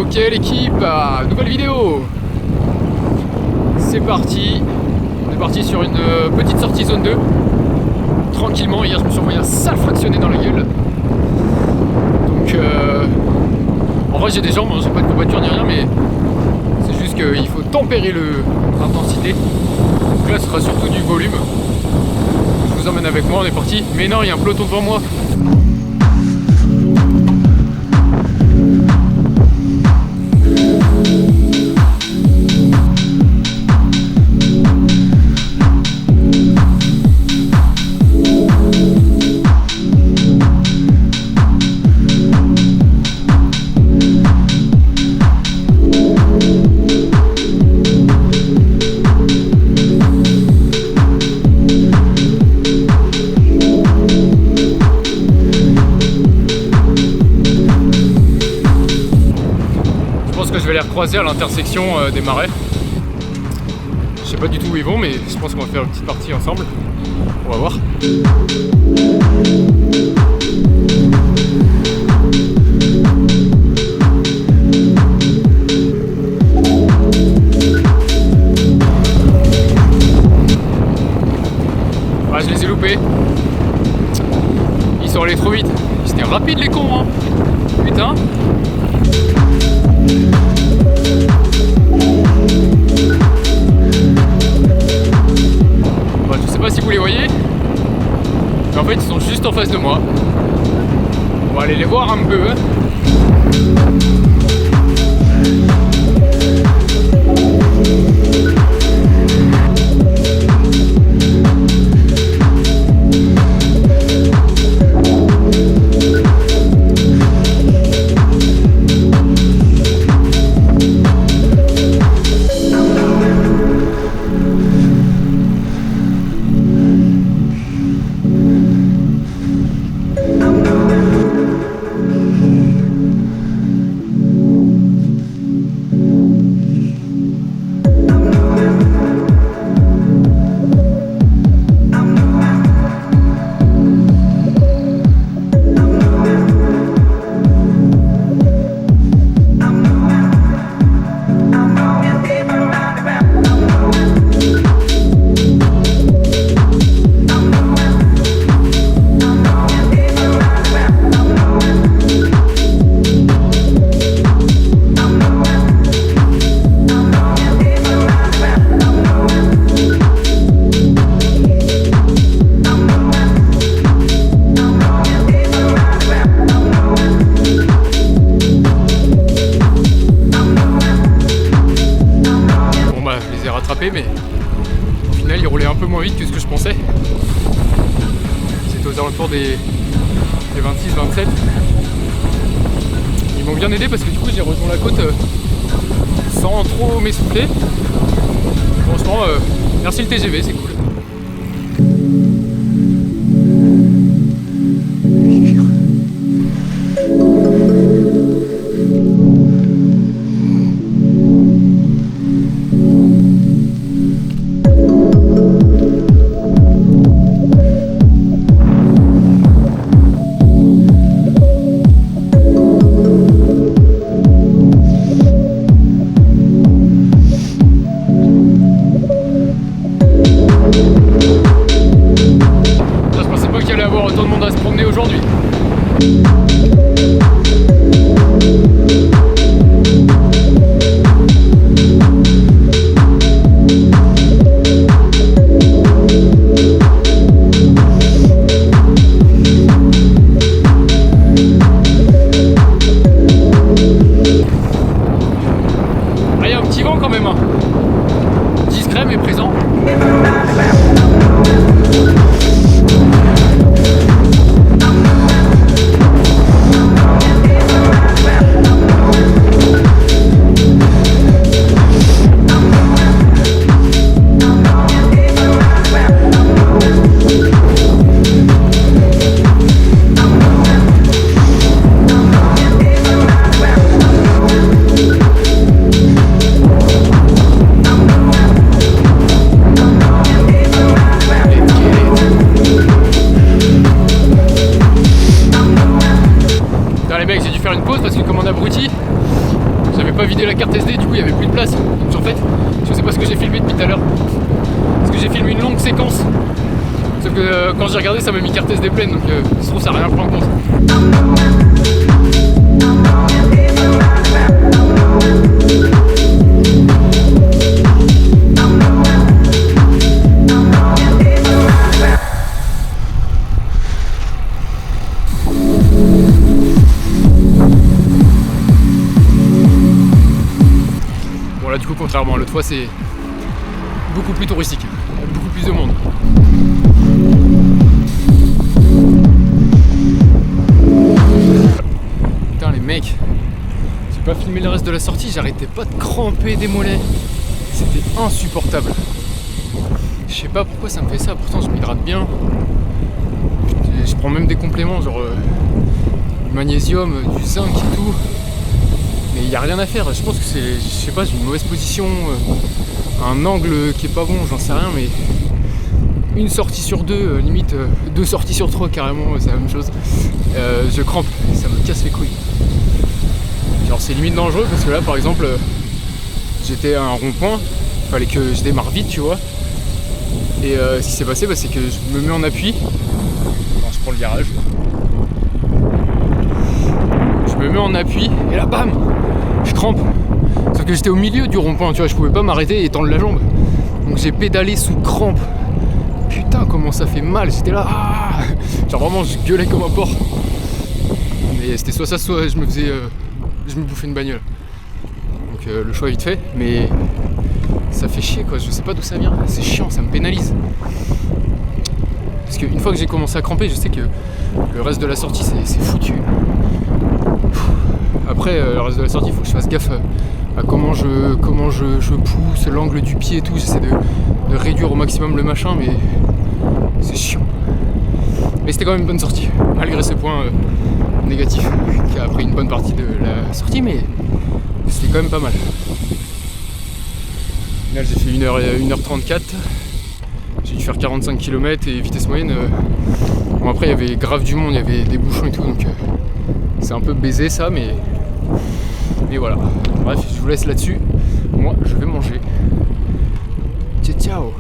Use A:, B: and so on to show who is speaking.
A: Ok l'équipe, nouvelle vidéo. C'est parti. On est parti sur une petite sortie zone 2. Tranquillement, hier je me suis envoyé un sale fractionné dans la gueule. Donc en vrai j'ai des jambes, j'ai pas de courbature ni rien, mais c'est juste qu'il faut tempérer l'intensité. Donc là ce sera surtout du volume. Je vous emmène avec moi, on est parti. Mais non, il y a un peloton devant moi. Je vais les recroiser à l'intersection des marais. Je sais pas du tout où ils vont, mais je pense qu'on va faire une petite partie ensemble. On va voir. Ah, je les ai loupés. Ils sont allés trop vite. C'était rapide les cons, hein. Putain. Bon, je sais pas si vous les voyez, mais en fait ils sont juste en face de moi. On va aller les voir un peu. Mais au final il roulait un peu moins vite que ce que je pensais. C'était aux alentours des 26-27. Ils m'ont bien aidé parce que du coup j'ai rejoint la côte sans trop m'essouffler. Franchement merci le TGV, c'est cool. j'avais pas vidé la carte SD, du coup il y avait plus de place. Donc en fait, je sais pas ce que j'ai filmé depuis tout à l'heure. Parce que j'ai filmé une longue séquence. Sauf que quand j'ai regardé, ça m'a mis carte SD pleine, donc je trouve ça n'a rien pris en compte. Bon là du coup contrairement à l'autre fois, c'est beaucoup plus touristique, beaucoup plus de monde. Putain les mecs, j'ai pas filmé le reste de la sortie, j'arrêtais pas de cramper des mollets. C'était insupportable. Je sais pas pourquoi ça me fait ça, pourtant je m'hydrate bien. Je prends même des compléments, genre du magnésium, du zinc et tout. Mais il n'y a rien à faire, je pense que c'est, je sais pas, j'ai une mauvaise position, un angle qui est pas bon, j'en sais rien, mais une sortie sur deux, limite 2 sorties sur 3 carrément, c'est la même chose. Je crampe, ça me casse les couilles. Genre c'est limite dangereux parce que là par exemple, j'étais à un rond-point, il fallait que je démarre vite, tu vois. Et ce qui s'est passé, c'est que je me mets en appui. Attends, je prends le virage. Je me mets en appui et là bam, je crampe. Sauf que j'étais au milieu du rond-point, tu vois, je pouvais pas m'arrêter et tendre la jambe. Donc j'ai pédalé sous crampe. Putain comment ça fait mal, j'étais là. Ah, genre vraiment je gueulais comme un porc. Mais c'était soit ça, soit je me bouffais une bagnole. Donc le choix est vite fait, mais ça fait chier quoi, je sais pas d'où ça vient. C'est chiant, ça me pénalise. Parce qu'une fois que j'ai commencé à cramper, je sais que le reste de la sortie c'est foutu. Après, le reste de la sortie, il faut que je fasse gaffe à comment je pousse, l'angle du pied et tout. J'essaie de réduire au maximum le machin, mais c'est chiant. Mais c'était quand même une bonne sortie, malgré ce point négatif qui a pris une bonne partie de la sortie, mais c'était quand même pas mal. Au final, j'ai fait 1h34. J'ai dû faire 45 km et vitesse moyenne. Bon, après, il y avait grave du monde, il y avait des bouchons et tout, donc c'est un peu baisé ça, mais voilà. Bref, je vous laisse là-dessus. Moi, je vais manger. Ciao, ciao.